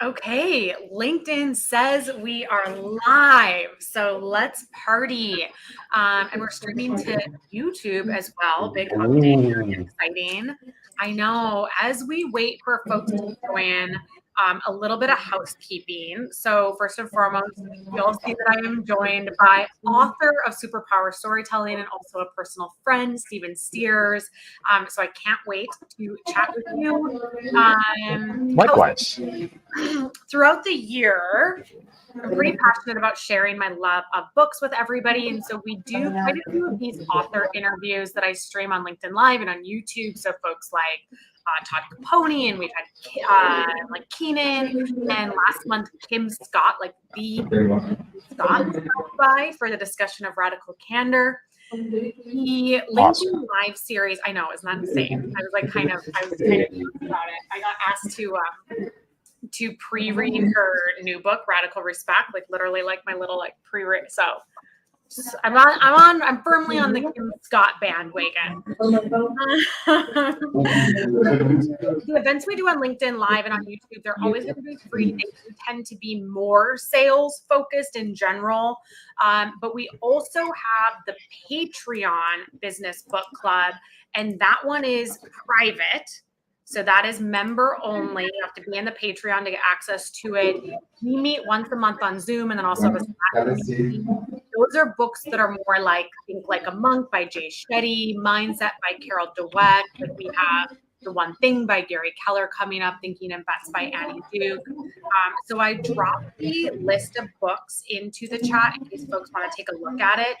Okay, LinkedIn says we are live, so let's party. And we're streaming to YouTube as well. Big update, very Ooh. exciting. I know. As we wait for folks to join, a little bit of housekeeping. So first and foremost, you'll see that I am joined by author of Superpower Storytelling and also a personal friend, Stephen Steers. So I can't wait to chat with you. Likewise. Throughout the year, I'm pretty passionate about sharing my love of books with everybody. And so we do quite a few of these author interviews that I stream on LinkedIn Live and on YouTube. So folks like Todd Capone, and we've had like Keenan, and last month Kim Scott, like the Scott, stopped by for the discussion of radical candor. The LinkedIn Live series, I know, is not insane. I was kind of about it. I got asked to pre-read her new book, Radical Respect, like literally like my little like pre-read. So I'm firmly on the Kim Scott bandwagon. The events we do on LinkedIn Live and on YouTube, they're always going to be free. They tend to be more sales focused in general. But we also have the Patreon Business Book Club, and that one is private. So that is member only. You have to be in the Patreon to get access to it. We meet once a month on Zoom, and then also have a Slack community. Those are books that are more like Think Like a Monk by Jay Shetty, Mindset by Carol Dweck. Like we have The One Thing by Gary Keller coming up, Thinking and Bets by Annie Duke. So I dropped the list of books into the chat in case folks want to take a look at it.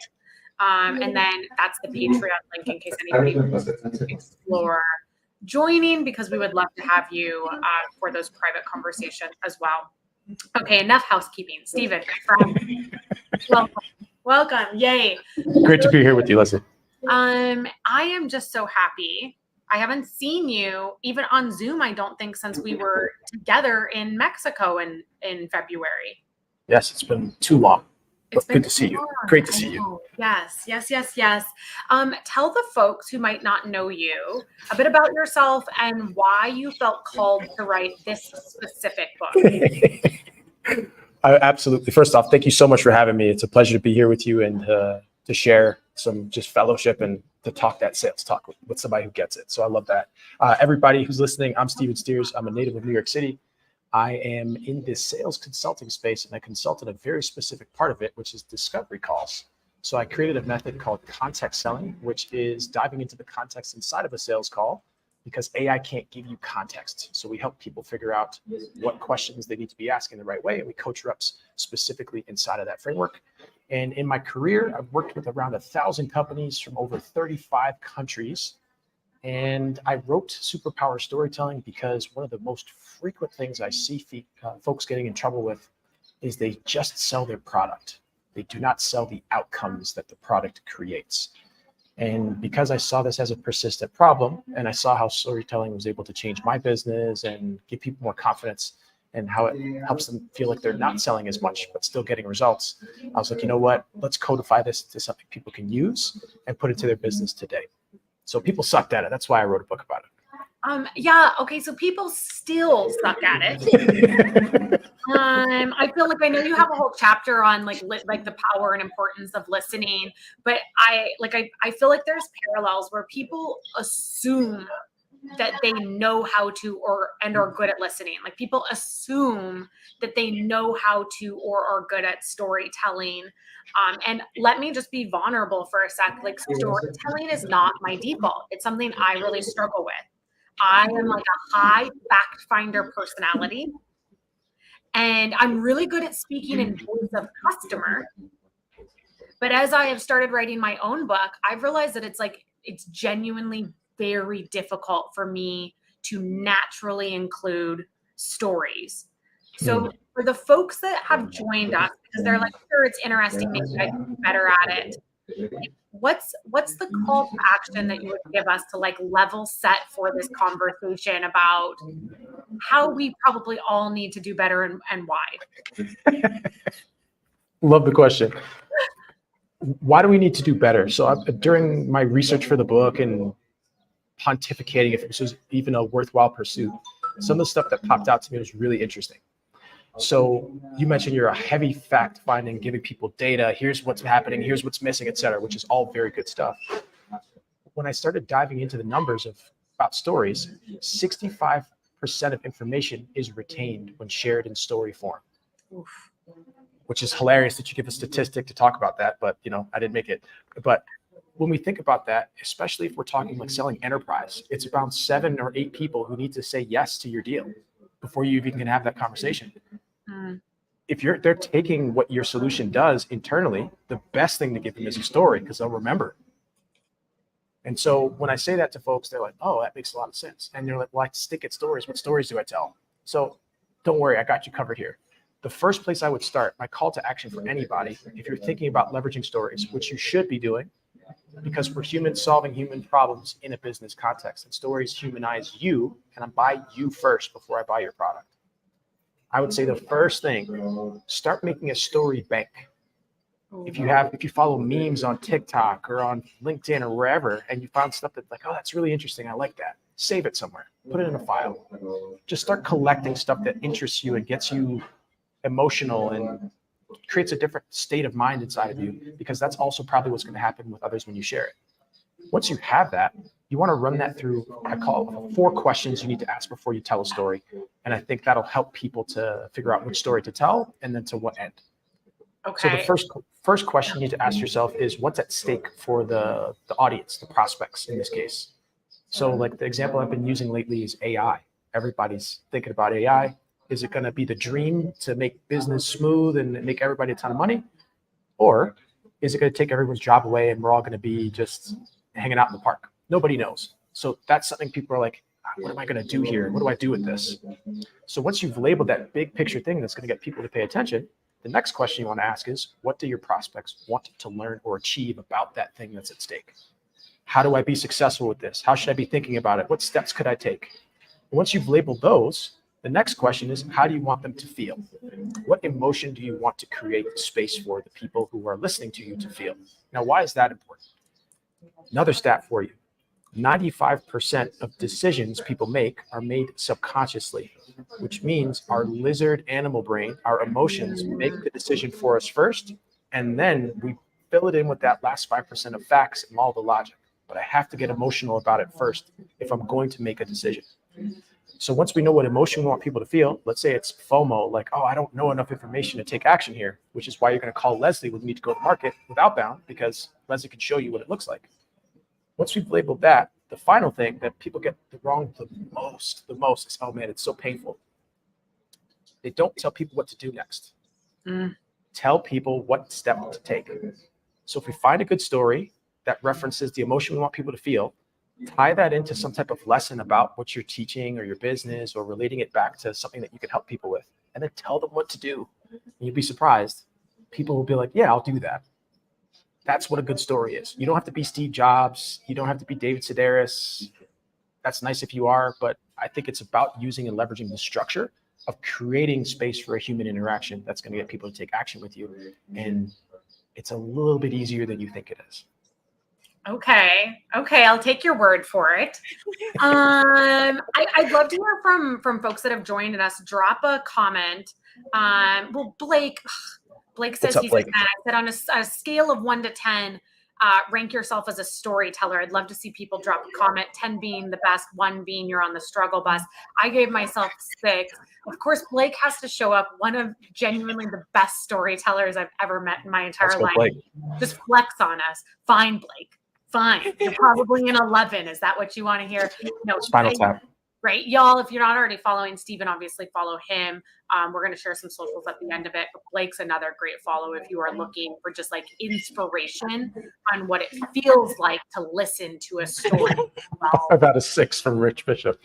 And then that's the Patreon link in case anybody wants to explore joining, because we would love to have you for those private conversations as well. Okay, enough housekeeping. Stephen, welcome. Yay. Great to be here with you, Leslie. I am just so happy. I haven't seen you even on Zoom, I don't think, since we were together in Mexico in February. Yes, it's been too long. It's good to see you. Great to see you. Yes. Tell the folks who might not know you a bit about yourself and why you felt called to write this specific book. Absolutely. First off, thank you so much for having me. It's a pleasure to be here with you and to share some just fellowship and to talk that sales talk with somebody who gets it. So I love that. Everybody who's listening, I'm Stephen Steers. I'm a native of New York City. I am in this sales consulting space, and I consult in a very specific part of it, which is discovery calls. So I created a method called context selling, which is diving into the context inside of a sales call, because AI can't give you context. So we help people figure out what questions they need to be asking the right way, and we coach reps specifically inside of that framework. And in my career, I've worked with around 1,000 companies from over 35 countries. And I wrote Superpower Storytelling because one of the most frequent things I see folks getting in trouble with is they just sell their product. They do not sell the outcomes that the product creates. And because I saw this as a persistent problem, and I saw how storytelling was able to change my business and give people more confidence, and how it helps them feel like they're not selling as much, but still getting results, I was like, you know what? Let's codify this to something people can use and put it to their business today. So people sucked at it. That's why I wrote a book about it. Yeah. Okay. So people still suck at it. I feel like I know you have a whole chapter on like the power and importance of listening, but I feel like there's parallels where people assume that they know how to or are good at listening. Like people assume that they know how to or are good at storytelling. And let me just be vulnerable for a sec. Like storytelling is not my default. It's something I really struggle with. I am like a high fact finder personality. And I'm really good at speaking in voice of customer. But as I have started writing my own book, I've realized that it's genuinely very difficult for me to naturally include stories. So for the folks that have joined us, because they're like, sure, it's interesting, maybe I can be better at it. Like, what's the call to action that you would give us to like level set for this conversation about how we probably all need to do better and why? Love the question. Why do we need to do better? So during my research for the book and pontificating if this was even a worthwhile pursuit, some of the stuff that popped out to me was really interesting. So you mentioned you're a heavy fact finding, giving people data. Here's what's happening. Here's what's missing, et cetera, which is all very good stuff. When I started diving into the numbers about stories, 65% of information is retained when shared in story form. Oof. Which is hilarious that you give a statistic to talk about that, but I didn't make it. But when we think about that, especially if we're talking like selling enterprise, it's about 7 or 8 people who need to say yes to your deal before you even can have that conversation. If they're taking what your solution does internally, the best thing to give them is a story because they'll remember. And so when I say that to folks, they're like, oh, that makes a lot of sense. And they're like, well, I stick at stories. What stories do I tell? So don't worry, I got you covered here. The first place I would start, my call to action for anybody, if you're thinking about leveraging stories, which you should be doing, because we're humans solving human problems in a business context, and stories humanize you, and I buy you first before I buy your product. I would say the first thing, start making a story bank. If you follow memes on TikTok or on LinkedIn or wherever, and you found stuff that's like, oh, that's really interesting, I like that, save it somewhere, put it in a file. Just start collecting stuff that interests you and gets you emotional and creates a different state of mind inside of you, because that's also probably what's going to happen with others when you share it. Once you have that, you want to run that through, I call it 4 questions you need to ask before you tell a story. And I think that'll help people to figure out which story to tell and then to what end. Okay. So the first question you need to ask yourself is, what's at stake for the audience, the prospects in this case? So like the example I've been using lately is AI. Everybody's thinking about AI. Is it going to be the dream to make business smooth and make everybody a ton of money? Or is it going to take everyone's job away and we're all going to be just hanging out in the park? Nobody knows. So that's something people are like, what am I going to do here? What do I do with this? So once you've labeled that big picture thing that's going to get people to pay attention, the next question you want to ask is, what do your prospects want to learn or achieve about that thing that's at stake? How do I be successful with this? How should I be thinking about it? What steps could I take? Once you've labeled those, the next question is, how do you want them to feel? What emotion do you want to create space for the people who are listening to you to feel? Now, why is that important? Another stat for you. 95% of decisions people make are made subconsciously, which means our lizard animal brain, our emotions, make the decision for us first, and then we fill it in with that last 5% of facts and all the logic. But I have to get emotional about it first if I'm going to make a decision. So once we know what emotion we want people to feel, let's say it's FOMO, like, oh, I don't know enough information to take action here, which is why you're going to call Leslie when you need to go to market with outbound, because Leslie can show you what it looks like. Once we've labeled that, the final thing that people get wrong the most is, oh man, it's so painful. They don't tell people what to do next. Tell people what step to take. So if we find a good story that references the emotion we want people to feel, tie that into some type of lesson about what you're teaching or your business, or relating it back to something that you can help people with, and then tell them what to do. And you'll be surprised. People will be like, yeah, I'll do that. That's what a good story is. You don't have to be Steve Jobs. You don't have to be David Sedaris. That's nice if you are, but I think it's about using and leveraging the structure of creating space for a human interaction that's going to get people to take action with you. And it's a little bit easier than you think it is. Okay, I'll take your word for it. I'd love to hear from folks that have joined us. Drop a comment. Well, Blake says he's a 10. I said on a scale of 1 to 10, rank yourself as a storyteller. I'd love to see people drop a comment, 10 being the best, 1 being you're on the struggle bus. I gave myself 6. Of course, Blake has to show up, one of genuinely the best storytellers I've ever met in my entire life. Blake. Just flex on us. Fine, Blake. Fine. You're probably an 11. Is that what you want to hear? No. Spinal Tap. Right. Y'all, if you're not already following Steven, obviously follow him. We're going to share some socials at the end of it. But Blake's another great follow if you are looking for just like inspiration on what it feels like to listen to a story. Well, I've had a 6 from Rich Bishop.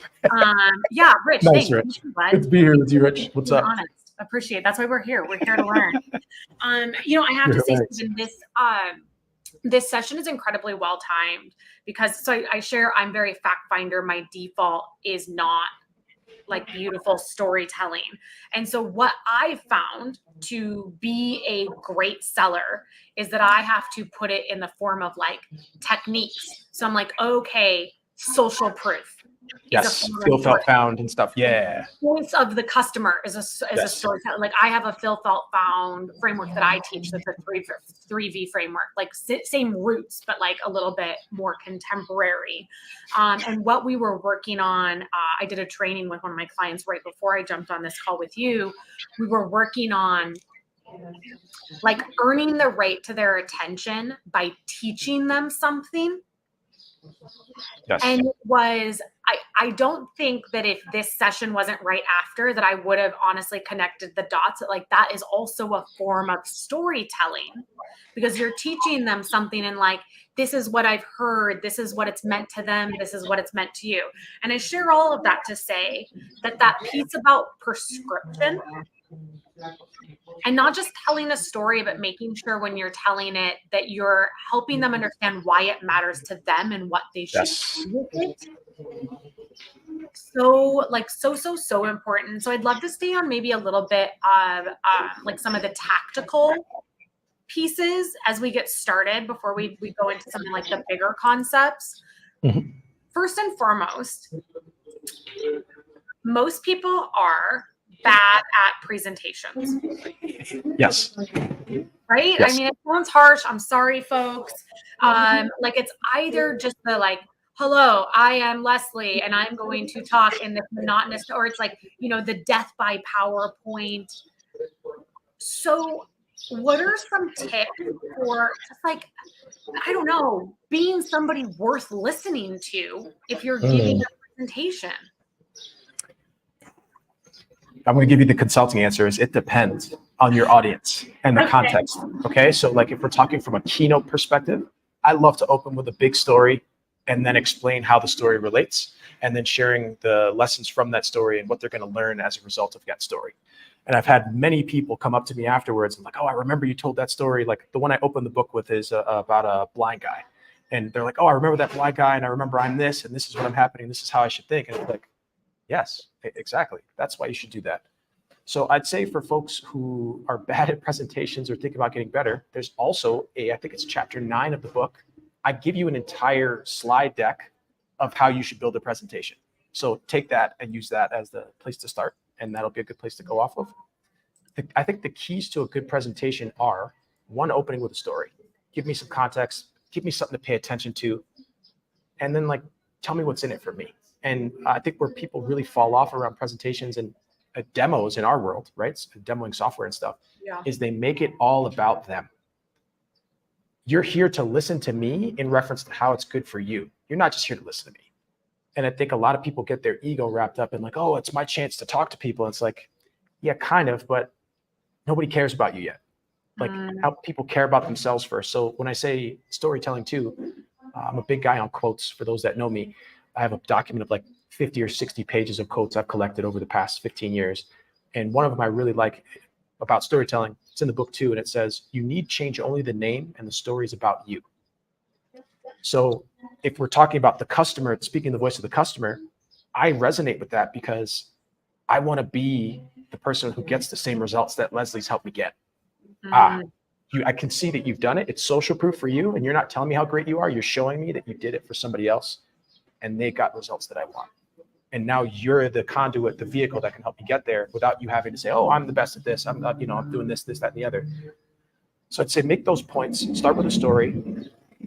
Yeah, Rich. Nice, Rich. Good to be here with you, Rich. What's up? Honest. Appreciate it. That's why we're here. We're here to learn. I have to say, Steven, this session is incredibly well timed because I share, I'm very fact finder. My default is not like beautiful storytelling. And so what I found to be a great seller is that I have to put it in the form of like techniques. So I'm like, okay, social proof. Yes, feel, felt, found and stuff. Yeah. Voice of the customer is a storyteller. Like I have a feel, felt, found framework that I teach. That's a 3V framework, like same roots, but like a little bit more contemporary. And what we were working on, I did a training with one of my clients right before I jumped on this call with you. We were working on like earning the right to their attention by teaching them something. Yes. And it was, I don't think that if this session wasn't right after that, I would have honestly connected the dots. Like that is also a form of storytelling because you're teaching them something and like, this is what I've heard. This is what it's meant to them. This is what it's meant to you. And I share all of that to say that piece about prescription and not just telling a story, but making sure when you're telling it that you're helping them understand why it matters to them and what they should do with it. So important. So I'd love to stay on maybe a little bit of like some of the tactical pieces as we get started before we go into something like the bigger concepts. Mm-hmm. First and foremost, most people are bad at presentations. Yes. Right? Yes. I mean, it sounds harsh. I'm sorry, folks. Like it's either just the like, hello, I am Leslie, and I'm going to talk in this monotonous, or it's like, you know, the death by PowerPoint. So what are some tips for just like, I don't know, being somebody worth listening to if you're giving a presentation? I'm going to give you the consulting answer is it depends on your audience and the context. Okay. So like if we're talking from a keynote perspective, I love to open with a big story and then explain how the story relates and then sharing the lessons from that story and what they're going to learn as a result of that story. And I've had many people come up to me afterwards and like, oh, I remember you told that story. Like the one I opened the book with is about a blind guy. And they're like, oh, I remember that blind guy. And I remember I'm this, and this is what I'm happening. This is how I should think. And it's like, yes, exactly. That's why you should do that. So I'd say for folks who are bad at presentations or think about getting better, there's also I think it's chapter 9 of the book. I give you an entire slide deck of how you should build a presentation. So take that and use that as the place to start. And that'll be a good place to go off of. I think the keys to a good presentation are one, opening with a story. Give me some context, give me something to pay attention to. And then like, tell me what's in it for me. And I think where people really fall off around presentations and demos in our world, right? Demoing software and stuff, is they make it all about them. You're here to listen to me in reference to how it's good for you. You're not just here to listen to me. And I think a lot of people get their ego wrapped up in like, oh, it's my chance to talk to people. It's like, yeah, kind of, but nobody cares about you yet. Like how people care about themselves first. So when I say storytelling too, I'm a big guy on quotes. For those that know me, I have a document of like 50 or 60 pages of quotes I've collected over the past 15 years. And one of them I really like about storytelling, it's in the book too. And it says, you need change only the name and the story is about you. So if we're talking about the customer, speaking the voice of the customer, I resonate with that because I want to be the person who gets the same results that Leslie's helped me get. I can see that you've done it. It's social proof for you. And you're not telling me how great you are. You're showing me that you did it for somebody else and they got results that I want. And now you're the conduit, the vehicle that can help you get there without you having to say, oh, I'm the best at this. I'm not, I'm doing this, that, and the other. So I'd say make those points, start with a story,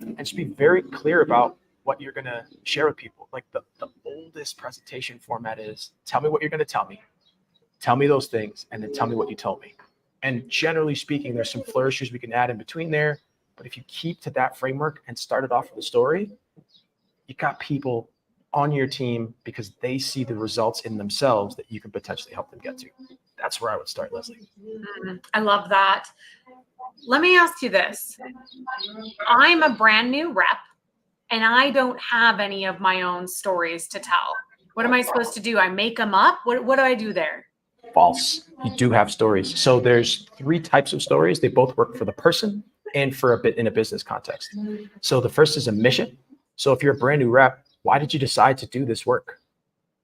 and just be very clear about what you're going to share with people. Like the oldest presentation format is tell me what you're going to tell me those things, and then tell me what you told me. And generally speaking, there's some flourishes we can add in between there. But if you keep to that framework and start it off with a story, you got people on your team because they see the results in themselves that you can potentially help them get to. That's where I would start, Leslie. I love that. Let me ask you this. I'm a brand new rep and I don't have any of my own stories to tell. What am I supposed to do? I make them up? What do I do there? False. You do have stories. So there's 3 types of stories. They both work for the person and for a bit in a business context. So the first is a mission. So if you're a brand new rep, why did you decide to do this work?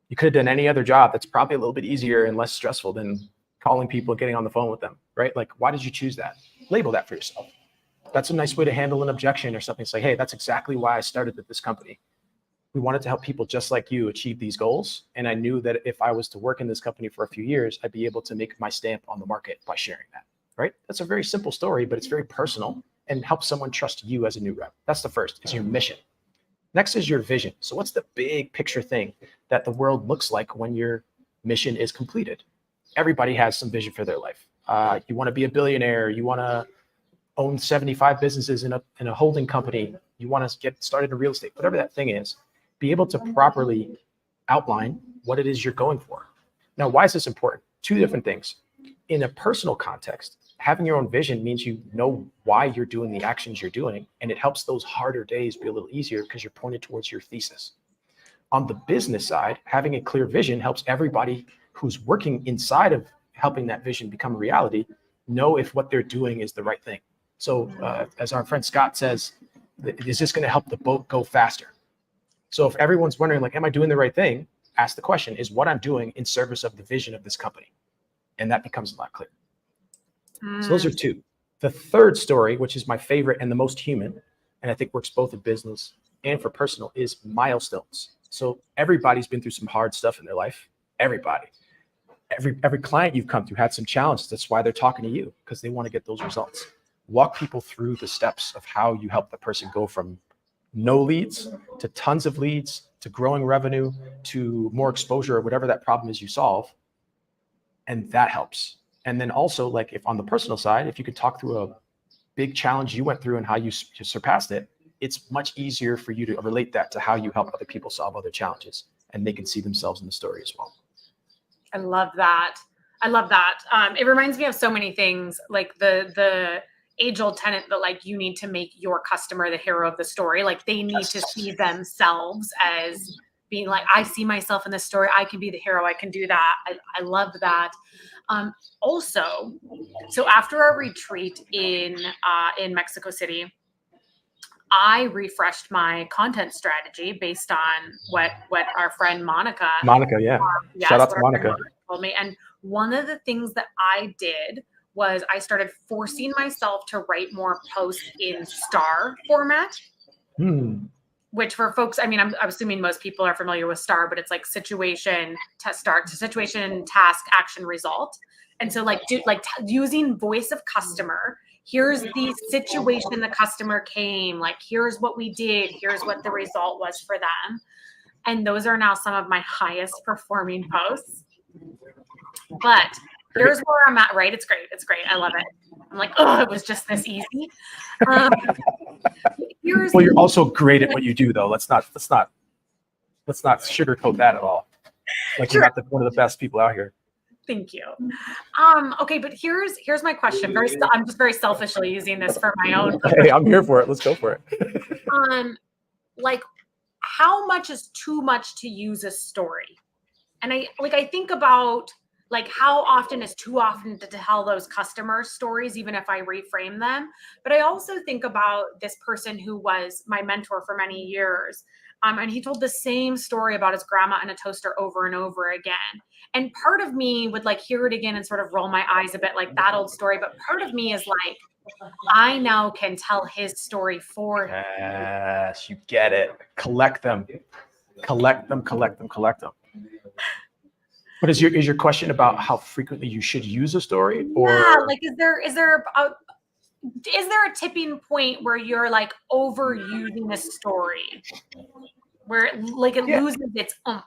You could have done any other job that's probably a little bit easier and less stressful than calling people and getting on the phone with them, right? Like, why did you choose that? Label that for yourself. That's a nice way to handle an objection or something. It's like, hey, that's exactly why I started at this company. we wanted to help people just like you achieve these goals. And I knew that if I was to work in this company for a few years, I'd be able to make my stamp on the market by sharing that, right? That's a very simple story, but it's very personal and helps someone trust you as a new rep. That's the first, is your mission. Next is your vision. So what's the big picture thing that the world looks like when your mission is completed? Everybody has some vision for their life. You want to be a billionaire. You want to own 75 businesses in a holding company. You want to get started in real estate, whatever that thing is. Be able to properly outline what it is you're going for. Now, why is this important? Two different things. In a personal context, having your own vision means you know why you're doing the actions you're doing, and it helps those harder days be a little easier because you're pointed towards your thesis. On the business side, having a clear vision helps everybody who's working inside of helping that vision become a reality know if what they're doing is the right thing. So as our friend Scott says, is this going to help the boat go faster? So if everyone's wondering, like, am I doing the right thing? Ask the question, is what I'm doing in service of the vision of this company? And that becomes a lot clearer. So those are two. The third story, which is my favorite and the most human, and I think works both in business and for personal, is milestones. So everybody's been through some hard stuff in their life. Everybody. Every client you've come through had some challenges. That's why they're talking to you, because they want to get those results. Walk people through the steps of how you help the person go from no leads to tons of leads to growing revenue to more exposure or whatever that problem is you solve. And that helps. And then also, like, if on the personal side, if you could talk through a big challenge you went through and how you surpassed it, it's much easier for you to relate that to how you help other people solve other challenges, and they can see themselves in the story as well. I love that. I love that. It reminds me of so many things, like the age-old tenet that, like, you need to make your customer the hero of the story. Like, they need to see themselves as being like, I see myself in this story. I can be the hero. I can do that. I love that. Also, so after our retreat in Mexico City, I refreshed my content strategy based on what our friend Monica, yeah. Shout out to Monica, told me. And one of the things that I did was I started forcing myself to write more posts in STAR format. Which for folks, I mean, I'm assuming most people are familiar with STAR, but it's like situation, situation, task, action, result. And so using voice of customer, here's the situation the customer came, like, here's what we did, here's what the result was for them. And those are now some of my highest performing posts. But here's where I'm at, right? It's great. It's great. I love it. I'm like, oh, it was just this easy. Well, you're also great at what you do, though. Let's not sugarcoat that at all. Like, you're not one of the best people out here. Thank you. Okay, but here's my question. I'm just very selfishly using this for my own purpose. Hey, I'm here for it. Let's go for it. Like, how much is too much to use a story? And I think about, like, how often is too often to tell those customer stories, even if I reframe them. But I also think about this person who was my mentor for many years. And he told the same story about his grandma and a toaster over and over again. And part of me would, like, hear it again and sort of roll my eyes a bit, like that old story. But part of me is like, I now can tell his story for him. Yes, you get it. Collect them. But is your question about how frequently you should use a story? Or yeah, like, is there a tipping point where you're, like, overusing a story, where it loses its oomph?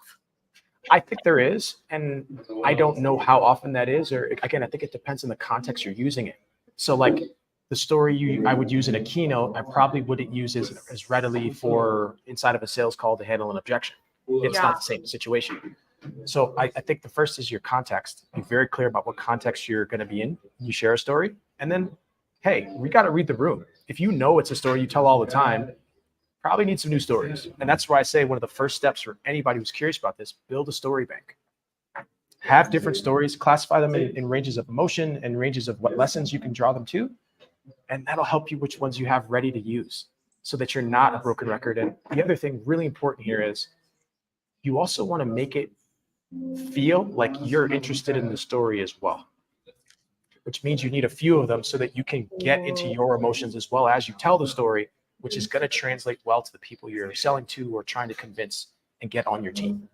I think there is, and I don't know how often that is, or again, I think it depends on the context you're using it. So, like, the story I would use in a keynote, I probably wouldn't use as readily for inside of a sales call to handle an objection. It's not the same situation. So I think the first is your context. Be very clear about what context you're going to be in. You share a story, and then, hey, we got to read the room. If you know it's a story you tell all the time, probably need some new stories. And that's why I say one of the first steps for anybody who's curious about this, build a story bank. Have different stories, classify them in ranges of emotion and ranges of what lessons you can draw them to. And that'll help you which ones you have ready to use so that you're not a broken record. And the other thing really important here is you also want to make it feel like you're interested in the story as well, which means you need a few of them so that you can get into your emotions as well as you tell the story which is going to translate well to the people you're selling to or trying to convince and get on your team.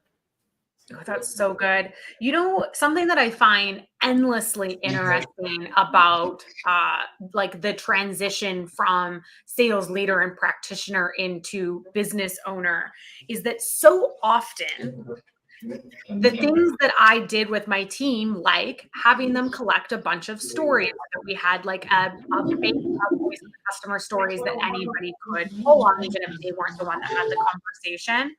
Oh, that's so good. You know, something that I find endlessly interesting about like the transition from sales leader and practitioner into business owner is that so often the things that I did with my team, like having them collect a bunch of stories, that we had like a base of voice of customer stories that anybody could pull on, even if they weren't the one that had the conversation.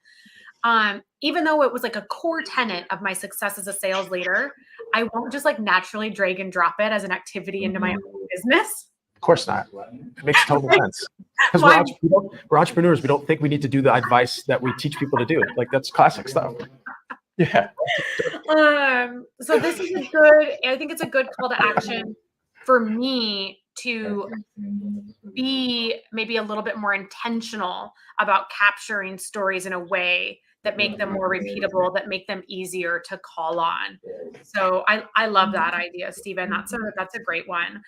Even though it was like a core tenet of my success as a sales leader, I won't just like naturally drag and drop it as an activity into my own business. Of course not. It makes total sense. Because we're entrepreneurs. We don't think we need to do the advice that we teach people to do. Like, that's classic stuff. Yeah. So this is I think it's a good call to action for me to be maybe a little bit more intentional about capturing stories in a way that make them more repeatable, that make them easier to call on. So I love that idea, Stephen. That's a great one.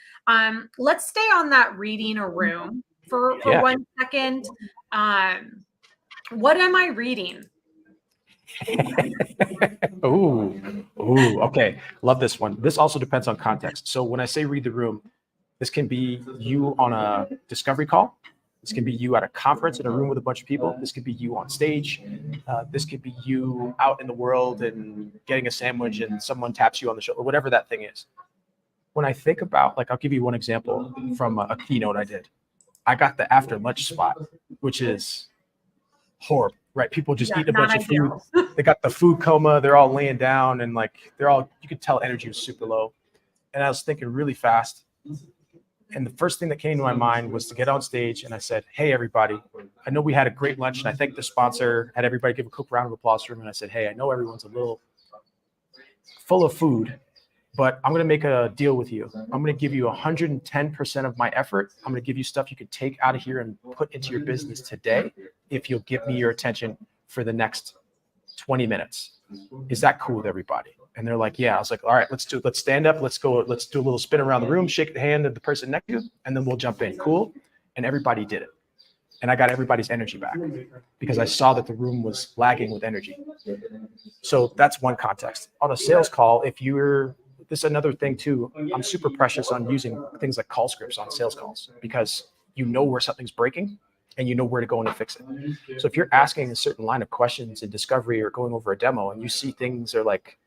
Let's stay on that reading a room for 1 second. What am I reading? Okay. Love this one. This also depends on context. So when I say read the room, this can be you on a discovery call. This can be you at a conference in a room with a bunch of people. This could be you on stage. This could be you out in the world and getting a sandwich and someone taps you on the shoulder, whatever that thing is. When I think about, like, I'll give you one example from a keynote I did. I got the after lunch spot, which is horrible, right? People just eat a bunch of food. They got the food coma. They're all laying down and like you could tell energy was super low. And I was thinking really fast. And the first thing that came to my mind was to get on stage and I said, hey, everybody, I know we had a great lunch and I thanked the sponsor, had everybody give a quick round of applause for him. And I said, hey, I know everyone's a little full of food, but I'm going to make a deal with you. I'm going to give you 110% of my effort. I'm going to give you stuff you could take out of here and put into your business today if you'll give me your attention for the next 20 minutes. Is that cool with everybody? And they're like, yeah. I was like, all right, let's stand up. Let's go. Let's do a little spin around the room, shake the hand of the person next to you, and then we'll jump in. Cool. And everybody did it. And I got everybody's energy back because I saw that the room was lagging with energy. So that's one context. On a sales call, this is another thing too. I'm super precious on using things like call scripts on sales calls because you know where something's breaking and you know where to go in and fix it. So if you're asking a certain line of questions in discovery or going over a demo and you see things are like,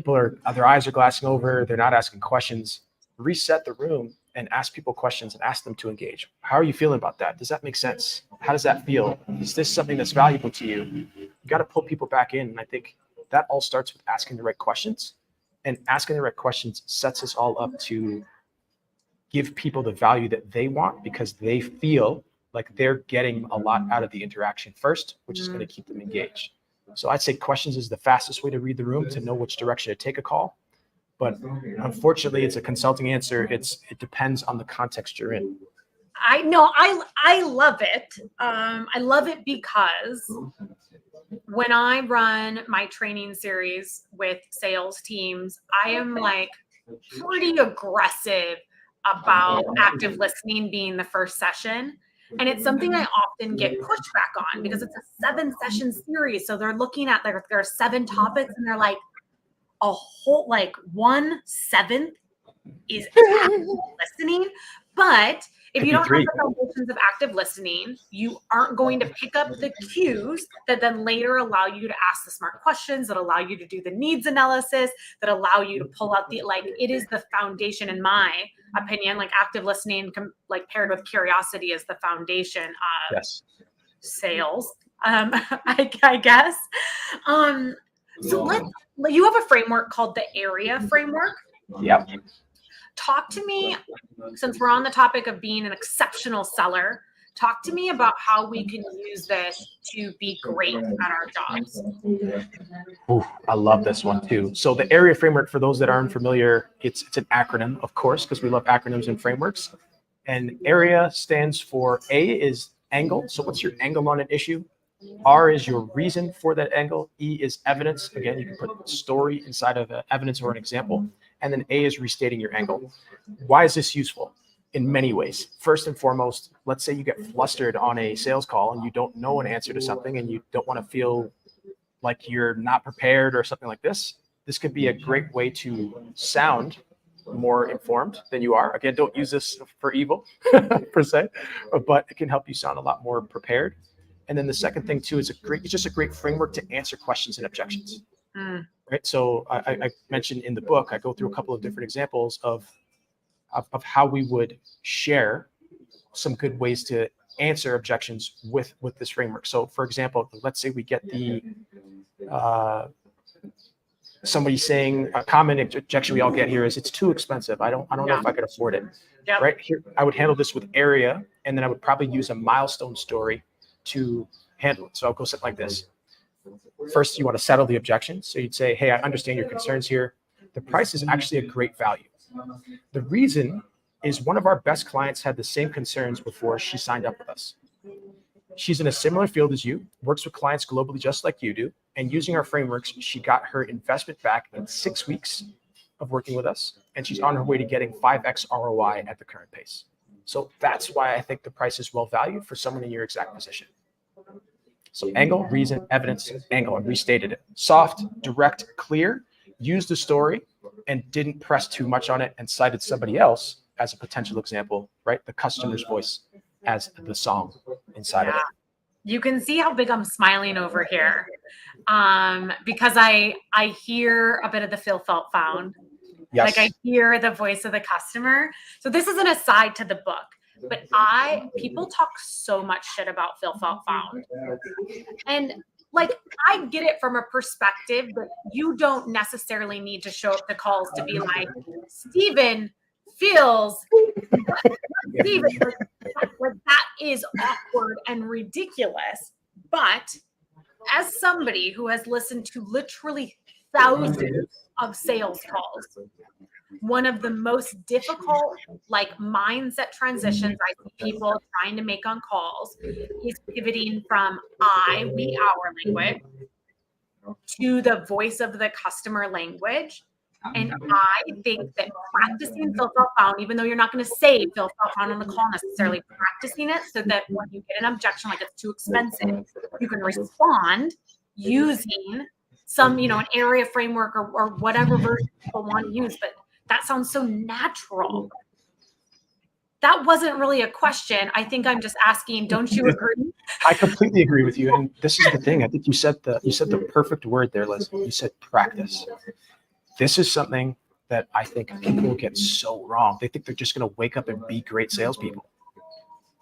their eyes are glassing over, they're not asking questions, reset the room and ask people questions and ask them to engage. How are you feeling about that? Does that make sense? How does that feel? Is this something that's valuable to you? You got to pull people back in. And I think that all starts with asking the right questions, and asking the right questions sets us all up to give people the value that they want because they feel like they're getting a lot out of the interaction first, which is going to keep them engaged. So I'd say questions is the fastest way to read the room, to know which direction to take a call. But unfortunately, it's a consulting answer. It depends on the context you're in. I know. I love it. I love it because when I run my training series with sales teams, I am like pretty aggressive about active listening being the first session. And it's something I often get pushback on because it's a 7-session series. So they're looking at there are 7 topics and they're like a whole, like 1/7 is active listening. But if you don't have the foundations of active listening, you aren't going to pick up the cues that then later allow you to ask the smart questions, that allow you to do the needs analysis, that allow you to pull out it is the foundation, in my opinion. Like active listening, like paired with curiosity, is the foundation of sales. I guess. So you have a framework called the area framework. Yep. Talk to me, since we're on the topic of being an exceptional seller, talk to me about how we can use this to be great at our jobs. Ooh, I love this one too. So the area framework, for those that aren't familiar, it's an acronym, of course, because we love acronyms and frameworks. And area stands for A is angle. So what's your angle on an issue? R is your reason for that angle. E is evidence. Again, you can put story inside of evidence or an example. And then A is restating your angle. Why is this useful? in many ways. First and foremost, let's say you get flustered on a sales call and you don't know an answer to something and you don't want to feel like you're not prepared or something like this. This could be a great way to sound more informed than you are. Again, don't use this for evil per se, but it can help you sound a lot more prepared. And then the second thing too is it's just a great framework to answer questions and objections. Right. So I mentioned in the book, I go through a couple of different examples of how we would share some good ways to answer objections with this framework. So for example, let's say we get the somebody saying a common objection we all get here is it's too expensive. I don't know if I could afford it. Yep. Right here, I would handle this with area, and then I would probably use a milestone story to handle it. So I'll go something like this. First, you want to settle the objection. So you'd say, hey, I understand your concerns here. The price is actually a great value. The reason is one of our best clients had the same concerns before she signed up with us. She's in a similar field as you, works with clients globally just like you do, and using our frameworks, she got her investment back in 6 weeks of working with us, and she's on her way to getting 5x ROI at the current pace. So that's why I think the price is well valued for someone in your exact position. So angle, reason, evidence, angle, and restated it. Soft, direct, clear, used the story and didn't press too much on it and cited somebody else as a potential example, right? The customer's voice as the song inside of it. You can see how big I'm smiling over here because I hear a bit of the feel, felt, found. Yes. Like I hear the voice of the customer. So this is an aside to the book, but people talk so much shit about feel, felt, found. And like, I get it from a perspective that you don't necessarily need to show up to calls to be like, Steven feels Steven, like that is awkward and ridiculous. But as somebody who has listened to literally thousands of sales calls, one of the most difficult like mindset transitions I see people trying to make on calls is pivoting from we, our language to the voice of the customer language. And I think that practicing feel, felt, found, even though you're not going to say feel, felt, found on the call necessarily, practicing it so that when you get an objection like it's too expensive, you can respond using some, an area framework or whatever version people want to use. But that sounds so natural. That wasn't really a question. I think I'm just asking, don't you agree? I completely agree with you. And this is the thing. I think you said the perfect word there, Leslie. You said practice. This is something that I think people get so wrong. They think they're just going to wake up and be great salespeople.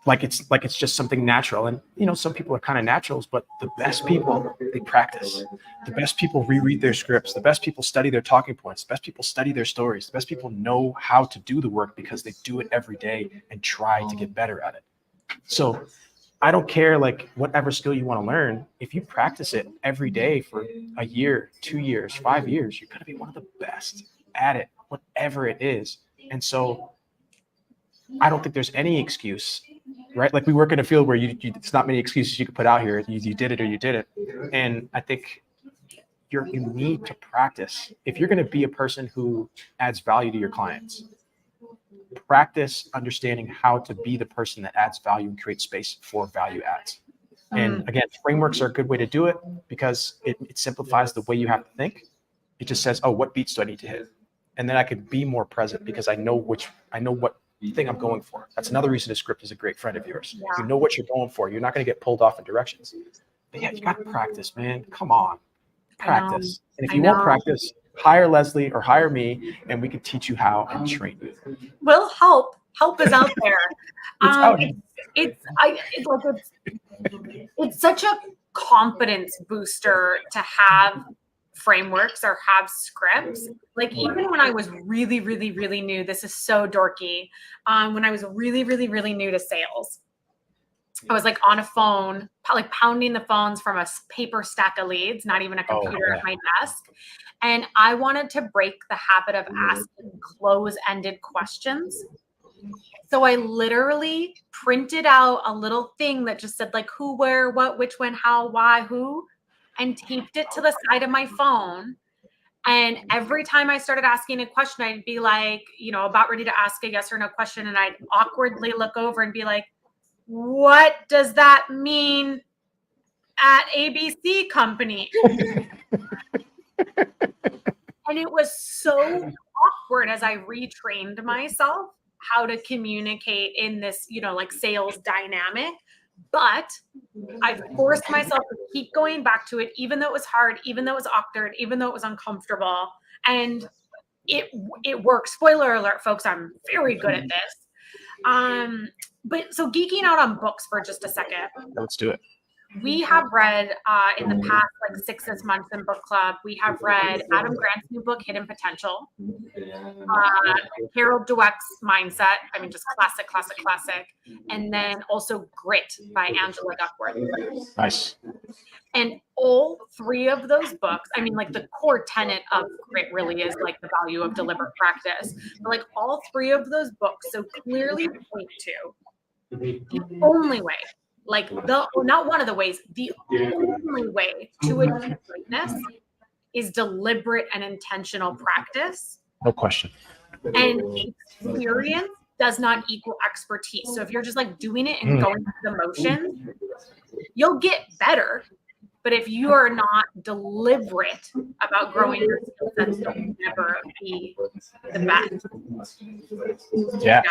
Like it's just something natural. And some people are kind of naturals, but the best people, they practice. The best people reread their scripts. The best people study their talking points. The best people study their stories. The best people know how to do the work because they do it every day and try to get better at it. So I don't care like whatever skill you want to learn. If you practice it every day for a year, 2 years, 5 years, you're going to be one of the best at it, whatever it is. And so I don't think there's any excuse, right? Like we work in a field where it's not many excuses you can put out here. You did it or you did it. And I think you need to practice. If you're going to be a person who adds value to your clients, practice understanding how to be the person that adds value and creates space for value adds. And again, frameworks are a good way to do it because it simplifies the way you have to think. It just says, oh, what beats do I need to hit? And then I could be more present because I know what thing I'm going for. That's another reason a script is a great friend of yours. Yeah. You know what you're going for. You're not going to get pulled off in directions. But yeah, you got to practice, man. Come on. Practice. And if you won't practice, hire Leslie or hire me, and we can teach you how and train you. Well, help is out there. It's such a confidence booster to have frameworks or have scripts. Like even when I was really, really, really new, this is so dorky. When I was really, really, really new to sales, I was like on a phone, like pounding the phones from a paper stack of leads, not even a computer at my desk. And I wanted to break the habit of asking close-ended questions. So I literally printed out a little thing that just said like who, where, what, which, when, how, why, who, and taped it to the side of my phone. And every time I started asking a question, I'd be like, about ready to ask a yes or no question. And I'd awkwardly look over and be like, what does that mean at ABC company? And it was so awkward as I retrained myself how to communicate in this, sales dynamic. But I forced myself to keep going back to it, even though it was hard, even though it was awkward, even though it was uncomfortable. And it worked. Spoiler alert, folks, I'm very good at this. But so geeking out on books for just a second. Let's do it. We have read in the past 6 months in book club, we have read Adam Grant's new book, Hidden Potential, Harold Dweck's Mindset. I mean, just classic. And then also Grit by Angela Duckworth. Nice. And all three of those books, I mean, the core tenet of Grit really is the value of deliberate practice. But all three of those books so clearly point to the only way, not one of the ways, the only way to achieve greatness is deliberate and intentional practice. No question. And experience does not equal expertise. So if you're just doing it and going through the motions, you'll get better. But if you are not deliberate about growing your skill sets, you'll never be the best. Yeah.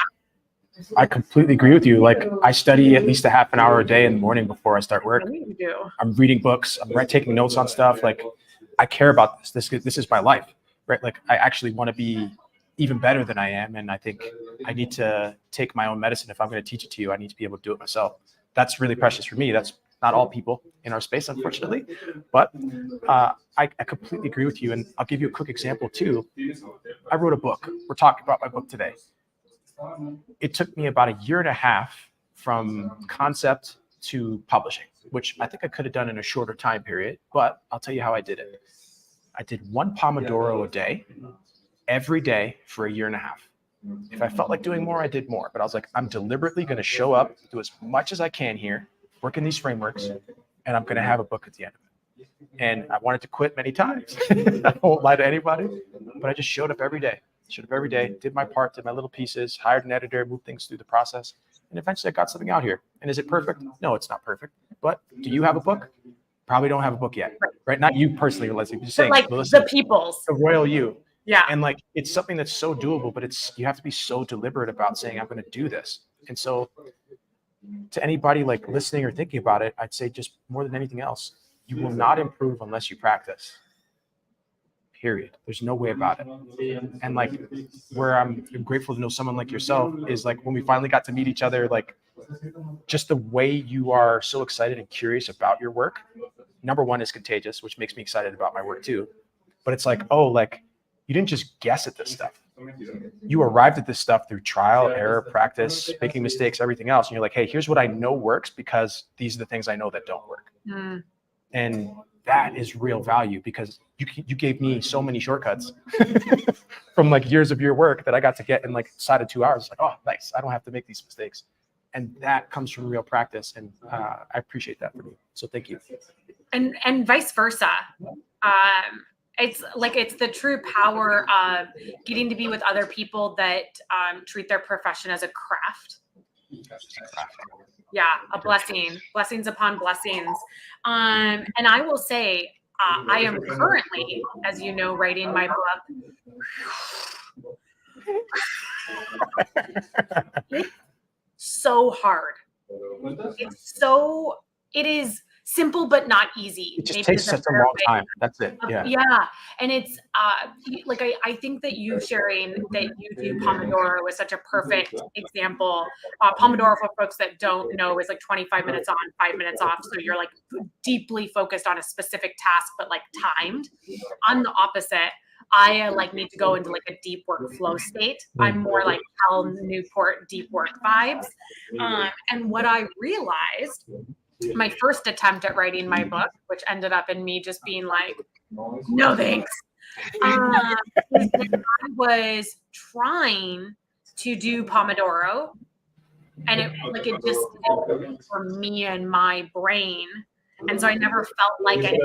I completely agree with you. I study at least a half an hour a day in the morning before I start work. You do. I'm reading books. I'm taking notes on stuff. I care about this. This is my life, right? I actually want to be even better than I am. And I think I need to take my own medicine. If I'm going to teach it to you, I need to be able to do it myself. That's really precious for me. That's not all people in our space, unfortunately. But I completely agree with you. And I'll give you a quick example too. I wrote a book. We're talking about my book today. It took me about 1.5 years from concept to publishing, which I think I could have done in a shorter time period, but I'll tell you how I did it. I did 1 Pomodoro a day, every day for 1.5 years. If I felt like doing more, I did more, but I was like, I'm deliberately going to show up, do as much as I can here, work in these frameworks, and I'm going to have a book at the end of it. And I wanted to quit many times. I won't lie to anybody, but I just showed up every day. Did my part, did my little pieces, hired an editor, moved things through the process. And eventually I got something out here. And is it perfect? No, it's not perfect. But do you have a book? Probably don't have a book yet, right? Not you personally, Leslie, just saying, Melissa, the people's. The royal you. Yeah. And it's something that's so doable, but you have to be so deliberate about saying, I'm going to do this. And so to anybody listening or thinking about it, I'd say just more than anything else, you will not improve unless you practice. Period. There's no way about it. And where I'm grateful to know someone like yourself is when we finally got to meet each other, just the way you are so excited and curious about your work. Number one is contagious, which makes me excited about my work too. But it's you didn't just guess at this stuff. You arrived at this stuff through trial, error, practice, making mistakes, everything else. And you're like, hey, here's what I know works because these are the things I know that don't work. And that is real value because you gave me so many shortcuts from years of your work that I got to get in inside of 2 hours. Oh, nice. I don't have to make these mistakes. And that comes from real practice. And I appreciate that from you. So thank you. And vice versa. It's the true power of getting to be with other people that treat their profession as a craft. Yeah, a blessing, blessings upon blessings. And I will say, I am currently, as you know, writing my book. It's so hard. It is simple, but not easy. It just takes such a long time. That's it. Yeah. Yeah. And it's I think that you sharing that you do Pomodoro is such a perfect example. Pomodoro, for folks that don't know, is 25 minutes on, 5 minutes off. So you're deeply focused on a specific task, but timed. I'm the opposite. I need to go into a deep work flow state. I'm more Hal Newport deep work vibes. And what I realized, my first attempt at writing my book, which ended up in me just being no thanks. I was trying to do Pomodoro, and it just for me and my brain, and so I never felt like I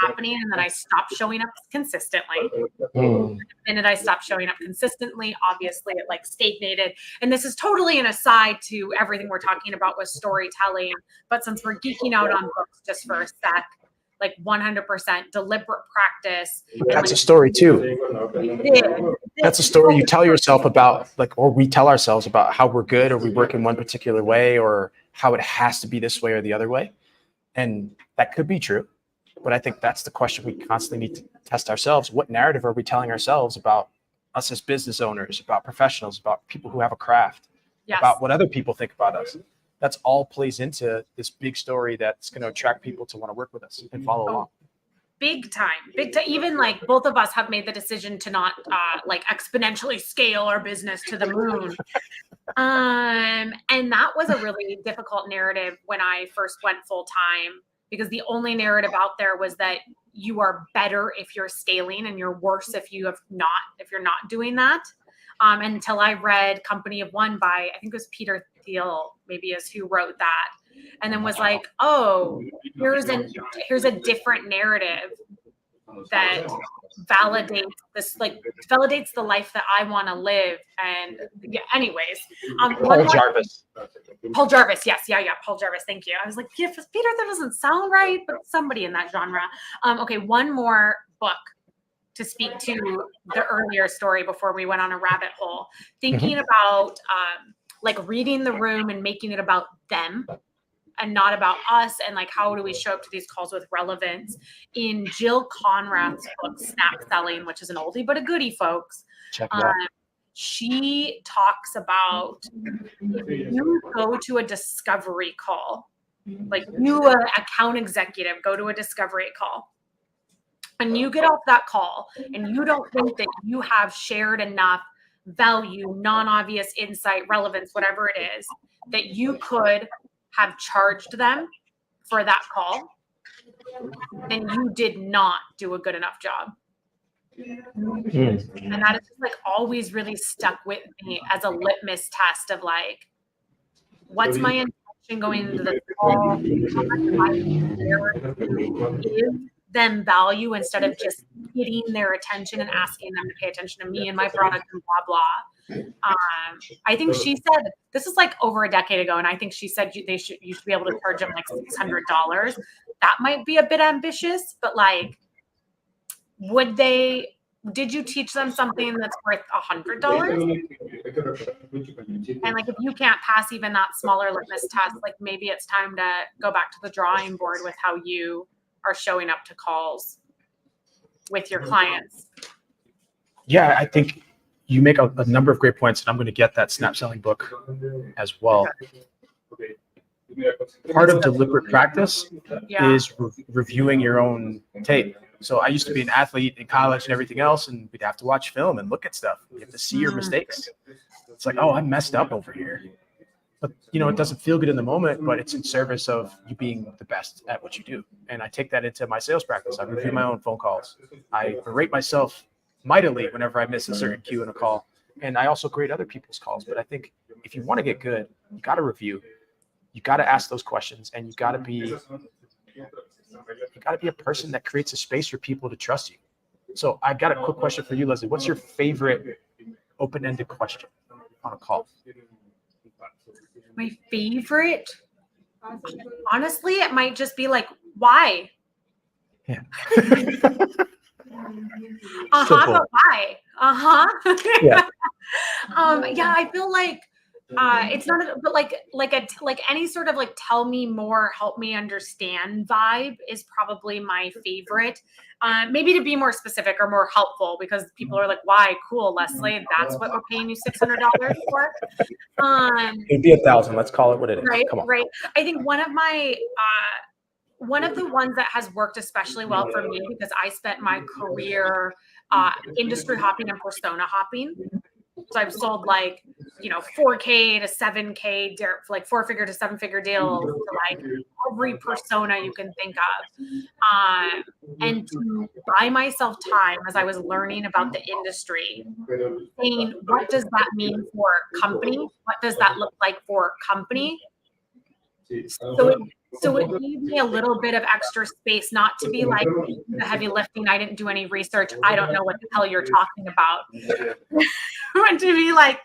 happening, and then I stopped showing up consistently. Mm. The minute I stopped showing up consistently, obviously it like stagnated. And this is totally an aside to everything we're talking about with storytelling. But since we're geeking out on books just for a sec, like 100% deliberate practice. That's a story too. That's a story you tell yourself about, like, or we tell ourselves about how we're good, or we work in one particular way, or how it has to be this way or the other way. And that could be true. But I think that's the question we constantly need to test ourselves. What narrative are we telling ourselves about us as business owners, about professionals, about people who have a craft, about what other people think about us? That's all plays into this big story that's going to attract people to want to work with us and follow along. Big time. Even like both of us have made the decision to not like exponentially scale our business to the moon. And that was a really difficult narrative when I first went full time, because the only narrative out there was that you are better if you're scaling and you're worse if you're not doing that. Until I read Company of One by, I think it was Peter Thiel, maybe is who wrote that. And then was like, oh, here's a different narrative that validates the life that I want to live. And yeah, anyways, Paul Jarvis. Yes. Yeah. Paul Jarvis. Thank you. I was like, yeah, Peter, that doesn't sound right, but somebody in that genre. Okay. One more book to speak to the earlier story before we went on a rabbit hole, thinking about like reading the room and making it about them and not about us, and like how do we show up to these calls with relevance. In Jill Conrad's book Snap Selling, which is an oldie but a goodie, folks, check it out. She talks about if you go to a discovery call, like you account executive go to a discovery call, and you get off that call and you don't think that you have shared enough value, non-obvious insight, relevance, whatever it is, that you could have charged them for that call, then you did not do a good enough job. And that is just like always really stuck with me as a litmus test of like, what's my intention going into the call? How much am I there to give them value instead of just getting their attention and asking them to pay attention to me and my product and blah, blah. I think she said, this is like over a decade ago, and I think she said you should be able to charge them like $600. That might be a bit ambitious, but like, did you teach them something that's worth $100? And like, if you can't pass even that smaller litmus test, like maybe it's time to go back to the drawing board with how you are showing up to calls with your clients. Yeah, I think you make a number of great points, and I'm going to get that Snap Selling book as well. Part of deliberate practice is reviewing your own tape. So I used to be an athlete in college and everything else, and we'd have to watch film and look at stuff. You have to see your mistakes. It's like, oh, I messed up over here. But, it doesn't feel good in the moment, but it's in service of you being the best at what you do. And I take that into my sales practice. I review my own phone calls. I berate myself mightily whenever I miss a certain cue in a call. And I also grade other people's calls. But I think if you want to get good, you got to review. You got to ask those questions, and you got to be a person that creates a space for people to trust you. So I got a quick question for you, Leslie. What's your favorite open-ended question on a call? My favorite, honestly, it might just be like, why? Yeah. But why? Yeah. Yeah, I feel like it's not, but like any sort of like tell me more, help me understand vibe is probably my favorite. Maybe to be more specific or more helpful, because people are like, why? Cool, Leslie, that's what we're paying you $600 for. It'd be $1,000. Let's call it what it is. Right. Come on. Right. I think one of the ones that has worked especially well for me, because I spent my career industry hopping and persona hopping. So I've sold like, 4K to 7K, like 4-figure to 7-figure deals to like every persona you can think of. And to buy myself time as I was learning about the industry, saying, what does that mean for company? What does that look like for company? So it gave me a little bit of extra space, not to be like the heavy lifting. I didn't do any research. I don't know what the hell you're talking about. But to be like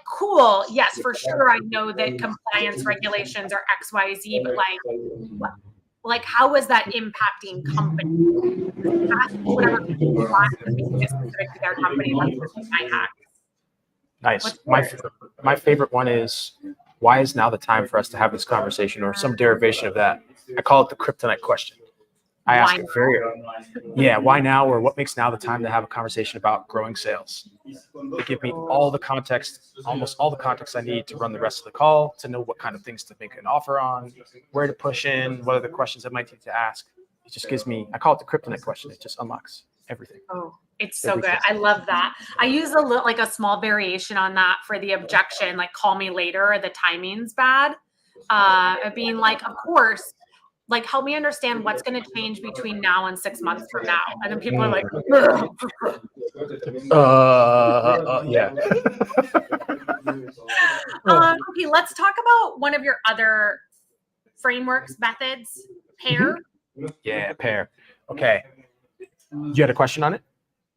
cool. Yes, for sure. I know that compliance regulations are X, Y, Z, but like how is that impacting company? Ask whatever people want and making it specific to their company. That's my hack. Nice. My favorite one is, why is now the time for us to have this conversation, or some derivation of that? I call it the kryptonite question. I ask it why now, or what makes now the time to have a conversation about growing sales? They give me all the context, almost all the context I need to run the rest of the call, to know what kind of things to make an offer on, where to push in, what are the questions I might need to ask. It just gives me, I call it the kryptonite question. It just unlocks everything. Oh, it's so good. I love that. I use a small variation on that for the objection, like call me later, or the timing's bad. Being like, of course, like help me understand what's going to change between now and 6 months from now. And then people are like, yeah. okay, let's talk about one of your other frameworks, methods, PAIR. Yeah, PAIR. Okay. You had a question on it?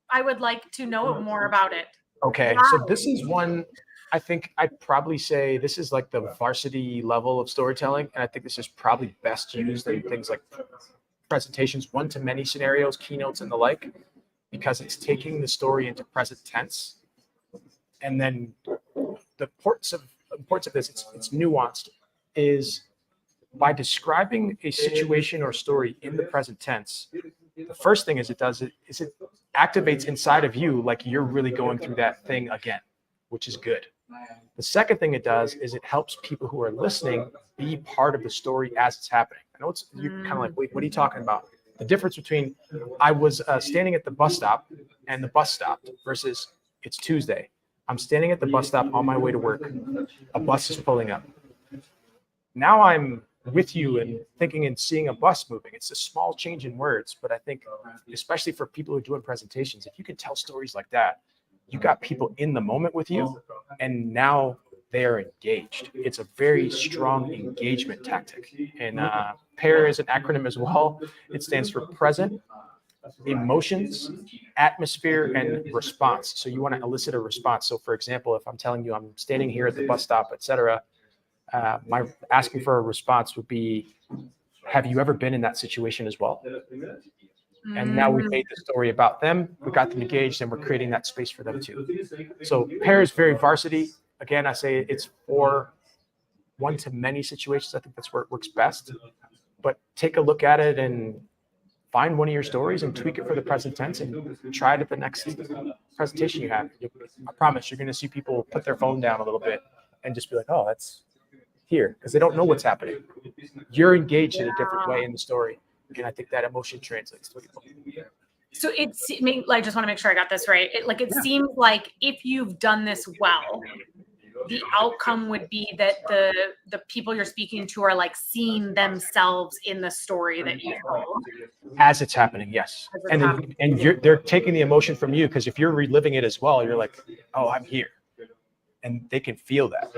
I would like to know more about it. Okay. Wow. So this is one, I think I'd probably say this is like the varsity level of storytelling. And I think this is probably best used in things like presentations, one-to-many scenarios, keynotes, and the like, because it's taking the story into present tense. And then the importance of this, it's nuanced, is by describing a situation or story in the present tense. The first thing it activates inside of you like you're really going through that thing again, which is good. The second thing it does is it helps people who are listening be part of the story as it's happening. I know you're kind of like, wait, what are you talking about? The difference between I was standing at the bus stop and the bus stopped versus it's Tuesday. I'm standing at the bus stop on my way to work. A bus is pulling up. Now I'm with you and thinking and seeing a bus moving. It's a small change in words, but I think especially for people who are doing presentations, if you can tell stories like that, you got people in the moment with you, and now they're engaged. It's a very strong engagement tactic. And PAIR is an acronym as well. It stands for present, emotions, atmosphere, and response. So you want to elicit a response. So for example, if I'm telling you I'm standing here at the bus stop, etc., my asking for a response would be, have you ever been in that situation as well? And now we've made the story about them. We got them engaged, and we're creating that space for them too. So PAIR is very varsity. Again, I say it's for one-to-many situations. I think that's where it works best. But take a look at it and find one of your stories and tweak it for the present tense and try it at the next presentation you have. I promise you're going to see people put their phone down a little bit and just be like, oh, that's here, because they don't know what's happening. You're engaged in a different way in the story. And I think that emotion translates to people. So I just want to make sure I got this right. It seems like if you've done this well, the outcome would be that the people you're speaking to are like seeing themselves in the story that you told. As it's happening, yes. They're taking the emotion from you, because if you're reliving it as well, you're like, oh, I'm here. And they can feel that.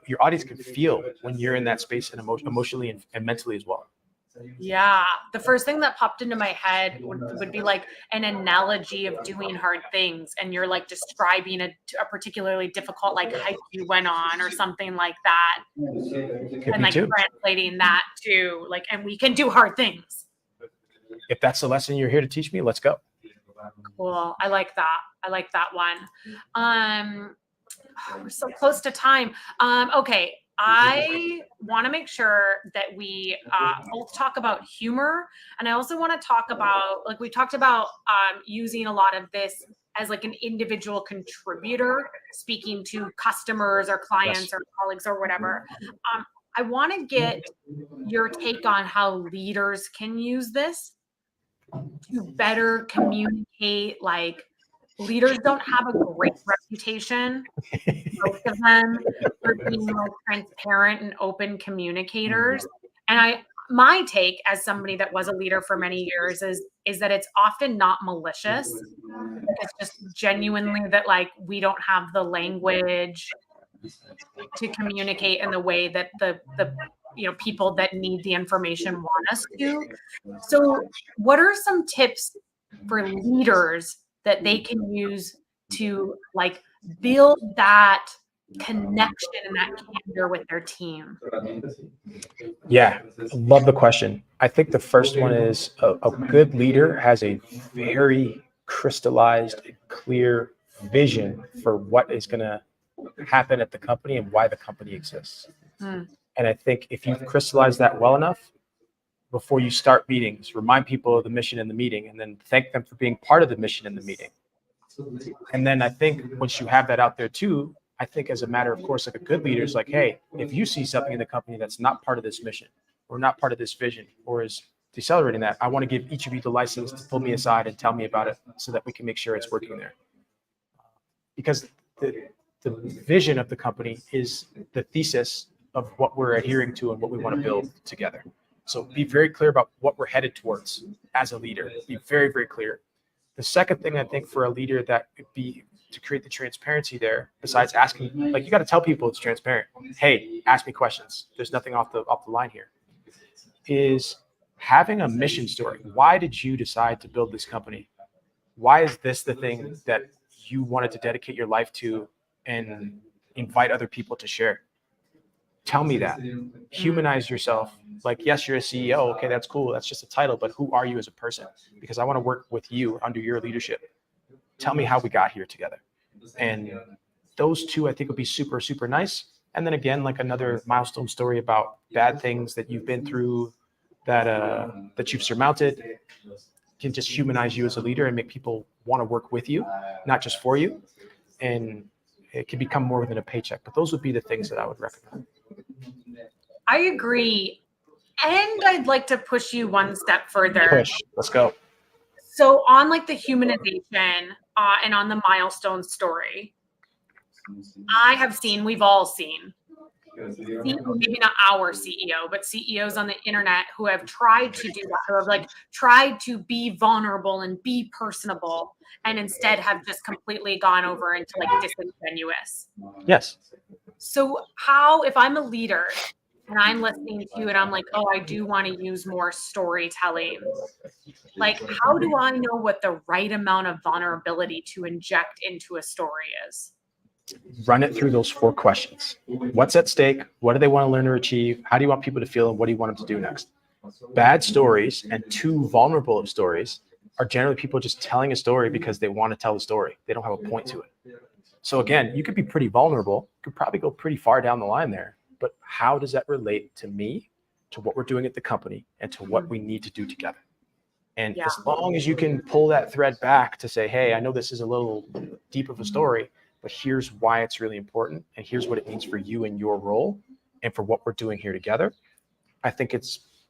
Your audience can feel when you're in that space, and emotionally and mentally as well. Yeah. The first thing that popped into my head would be like an analogy of doing hard things. And you're like describing a particularly difficult like hike you went on or something like that. And like translating that to like, and we can do hard things. If that's the lesson you're here to teach me, let's go. Cool. I like that. I like that one. We're so close to time. Okay. I want to make sure that we both talk about humor. And I also want to talk about, like we talked about using a lot of this as like an individual contributor, speaking to customers or clients or colleagues or whatever. I want to get your take on how leaders can use this to better communicate. Like, leaders don't have a great reputation, most of them, for being like transparent and open communicators. And my take as somebody that was a leader for many years is that it's often not malicious. It's just genuinely that like we don't have the language to communicate in the way that the people that need the information want us to. So what are some tips for leaders that they can use to like build that connection and that candor with their team? Yeah, love the question. I think the first one is a good leader has a very crystallized, clear vision for what is going to happen at the company and why the company exists. Mm. And I think if you've crystallized that well enough, before you start meetings, remind people of the mission in the meeting, and then thank them for being part of the mission in the meeting. And then I think once you have that out there too, I think as a matter of course, like a good leader is like, hey, if you see something in the company that's not part of this mission or not part of this vision or is decelerating that, I want to give each of you the license to pull me aside and tell me about it so that we can make sure it's working there. Because the vision of the company is the thesis of what we're adhering to and what we want to build together. So be very clear about what we're headed towards as a leader. Be very, very clear. The second thing I think for a leader that would be to create the transparency there, besides asking, like you got to tell people it's transparent. Hey, ask me questions. There's nothing off the line here. Is having a mission story. Why did you decide to build this company? Why is this the thing that you wanted to dedicate your life to and invite other people to share? Tell me that. Humanize yourself. Like, yes, you're a CEO. Okay, that's cool. That's just a title. But who are you as a person? Because I want to work with you under your leadership. Tell me how we got here together. And those two, I think, would be super, super nice. And then again, like another milestone story about bad things that you've been through that you've surmounted can just humanize you as a leader and make people want to work with you, not just for you. And it can become more than a paycheck. But those would be the things that I would recommend. I agree. And I'd like to push you one step further. Push. Let's go. So on like the humanization and on the milestone story, we've all seen, maybe not our CEO, but CEOs on the internet who have tried to do that, who have like tried to be vulnerable and be personable, and instead have just completely gone over into like disingenuous. Yes. So if I'm a leader and I'm listening to you and I'm like, oh, I do want to use more storytelling, like how do I know what the right amount of vulnerability to inject into a story is? Run it through those 4 questions. What's at stake? What do they want to learn or achieve? How do you want people to feel? And what do you want them to do next? Bad stories and too vulnerable of stories are generally people just telling a story because they want to tell the story. They don't have a point to it. So again, you could be pretty vulnerable. You could probably go pretty far down the line there. But how does that relate to me, to what we're doing at the company, and to what we need to do together? And as long as you can pull that thread back to say, hey, I know this is a little deep of a story, but here's why it's really important. And here's what it means for you and your role and for what we're doing here together. I think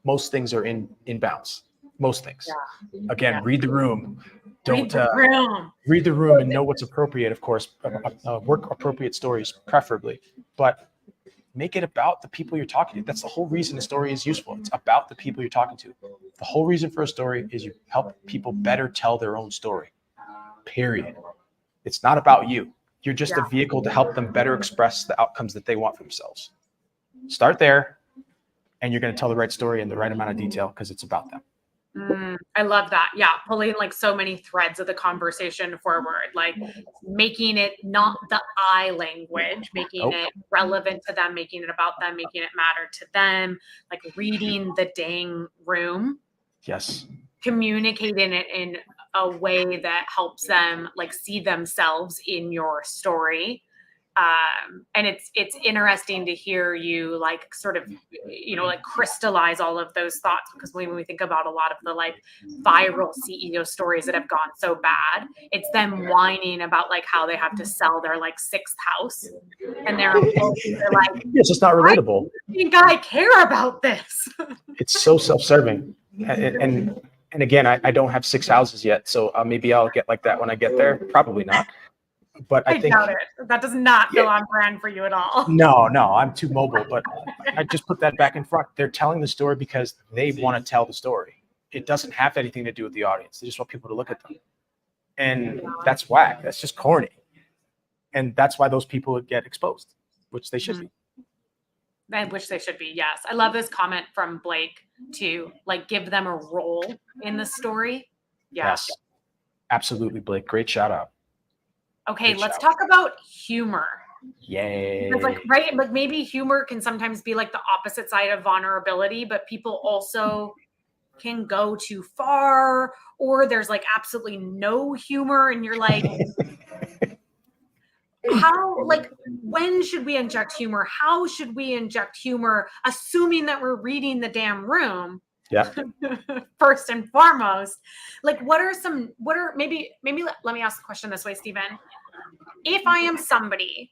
most things are in bounds. Most things. Yeah. Again, read the room. Don't read the room and know what's appropriate, of course. Work appropriate stories, preferably. But make it about the people you're talking to. That's the whole reason a story is useful. It's about the people you're talking to. The whole reason for a story is you help people better tell their own story. Period. It's not about you. You're just a vehicle to help them better express the outcomes that they want for themselves. Start there, and you're going to tell the right story in the right amount of detail because it's about them. I love that. Yeah. Pulling like so many threads of the conversation forward, like making it not the I language, making it relevant to them, making it about them, making it matter to them, like reading the dang room. Yes. Communicating it in a way that helps them like see themselves in your story. And it's interesting to hear you like sort of, like crystallize all of those thoughts, because when we think about a lot of the like viral CEO stories that have gone so bad, it's them whining about like how they have to sell their like 6th house, and they're like, it's just not relatable. I think I care about this. It's so self-serving, and again, I don't have 6 houses yet, so maybe I'll get like that when I get there. Probably not. But I think doubt it. That does not feel on brand for you at all. No, I'm too mobile, but I just put that back in front. They're telling the story because they want to tell the story. It doesn't have anything to do with the audience. They just want people to look at them. And that's whack. That's just corny. And that's why those people get exposed, which they should be. I wish they should be. Yes. I love this comment from Blake to like give them a role in the story. Yeah. Yes, absolutely, Blake. Great shout out. Okay. Great Let's shout. talk about humor. Yay. Because like, right. Like maybe humor can sometimes be like the opposite side of vulnerability, but people also can go too far, or there's like absolutely no humor. And you're like, how, like, when should we inject humor? How should we inject humor, assuming that we're reading the damn room? Yeah. First and foremost, like, maybe let me ask the question this way, Stephen. If I am somebody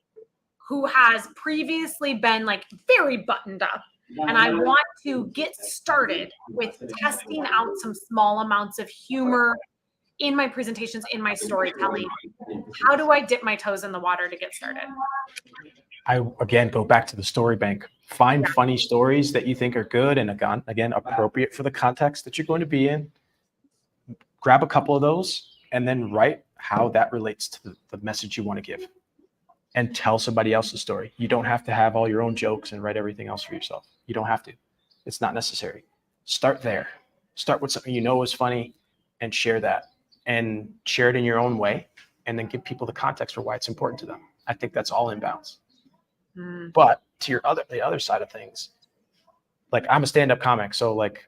who has previously been like very buttoned up and I want to get started with testing out some small amounts of humor in my presentations, in my storytelling, how do I dip my toes in the water to get started? I, again, go back to the story bank. Find funny stories that you think are good and, again, appropriate for the context that you're going to be in. Grab a couple of those and then write how that relates to the message you want to give. And tell somebody else's story. You don't have to have all your own jokes and write everything else for yourself. You don't have to. It's not necessary. Start there. Start with something you know is funny and share that. And share it in your own way. And then give people the context for why it's important to them. I think that's all inbounds. But to the other side of things, like I'm a stand-up comic, so like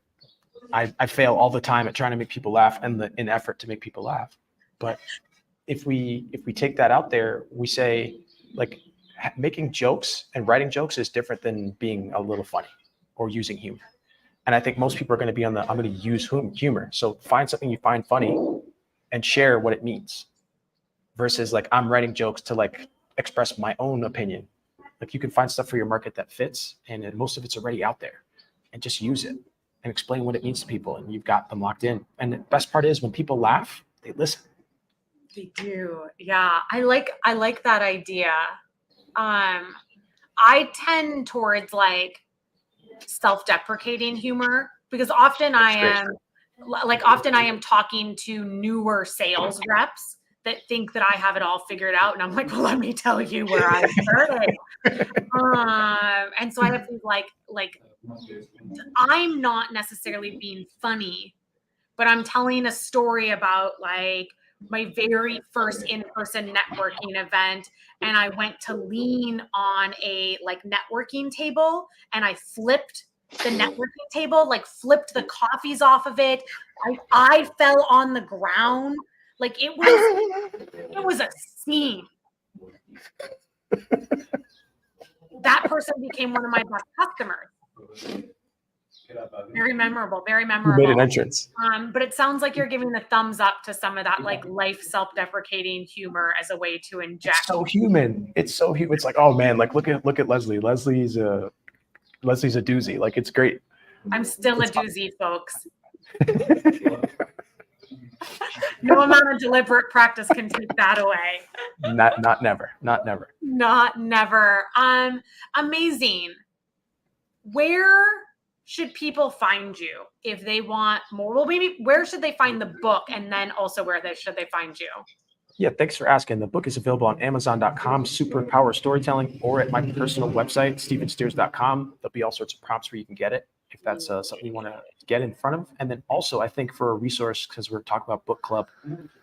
I fail all the time at trying to make people laugh and in effort to make people laugh. But if we take that out there, we say like making jokes and writing jokes is different than being a little funny or using humor. And I think most people are going to be I'm going to use humor. So find something you find funny and share what it means versus like I'm writing jokes to like express my own opinion. Like you can find stuff for your market that fits and most of it's already out there and just use it and explain what it means to people. And you've got them locked in. And the best part is when people laugh, they listen. They do. Yeah. I like that idea. I tend towards like self-deprecating humor because often I am talking to newer sales reps that think that I have it all figured out. And I'm like, well, let me tell you where I started. And so I have these like I'm not necessarily being funny, but I'm telling a story about like my very first in-person networking event. And I went to lean on a like networking table and I flipped the networking table, like flipped the coffees off of it. I fell on the ground. Like it was a scene. That person became one of my best customers. Very memorable, very memorable. You made an entrance. But it sounds like you're giving the thumbs up to some of that like life self-deprecating humor as a way to inject. It's so human. It's so human. It's like, oh man, like look at Leslie. Leslie's a doozy. Like it's great. I'm still a doozy, folks. No amount of deliberate practice can take that away. Not never. Not never. Amazing. Where should people find you if they want more? Well, maybe where should they find the book, and then also should they find you? Yeah, thanks for asking. The book is available on Amazon.com, Superpower Storytelling, or at my personal website, stephensteers.com. There'll be all sorts of prompts where you can get it if that's something you want to get in front of. And then also, I think for a resource, because we're talking about book club,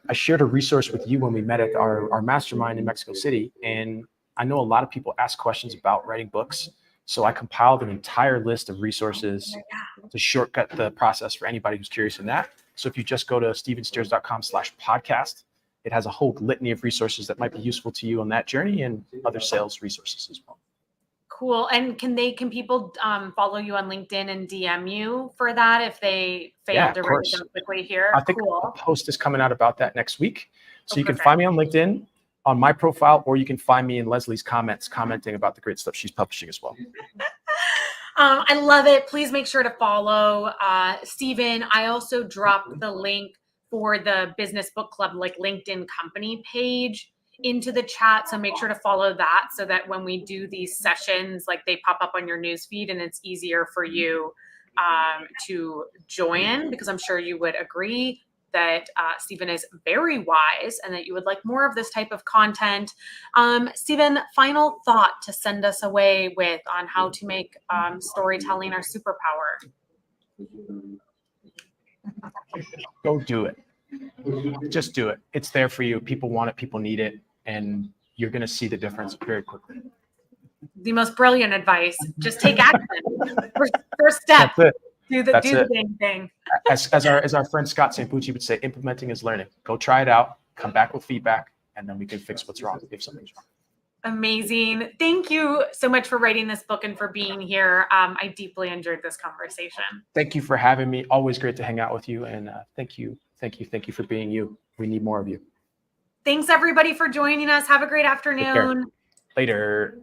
I shared a resource with you when we met at our mastermind in Mexico City. And I know a lot of people ask questions about writing books. So I compiled an entire list of resources to shortcut the process for anybody who's curious in that. So if you just go to stephensteers.com/podcast, it has a whole litany of resources that might be useful to you on that journey and other sales resources as well. Cool. And can people follow you on LinkedIn and DM you for that if they fail to write it down quickly here? I think a post is coming out about that next week. So you can find me on LinkedIn on my profile, or you can find me in Leslie's comments commenting about the great stuff she's publishing as well. I love it. Please make sure to follow Stephen. I also dropped the link for the Business Book Club, like LinkedIn company page into the chat. So make sure to follow that so that when we do these sessions, like they pop up on your newsfeed and it's easier for you to join, because I'm sure you would agree that Stephen is very wise and that you would like more of this type of content. Stephen, final thought to send us away with on how to make storytelling our superpower. Go do it. Just do it. It's there for you. People want it. People need it. And you're going to see the difference very quickly. The most brilliant advice. Just take action. First step. That's it. Do the dang thing. As our friend Scott Sampucci would say, implementing is learning. Go try it out. Come back with feedback, and then we can fix what's wrong if something's wrong. Amazing. Thank you so much for writing this book and for being here. I deeply enjoyed this conversation. Thank you for having me. Always great to hang out with you. And thank you for being you. We need more of you. Thanks, everybody, for joining us. Have a great afternoon. Later.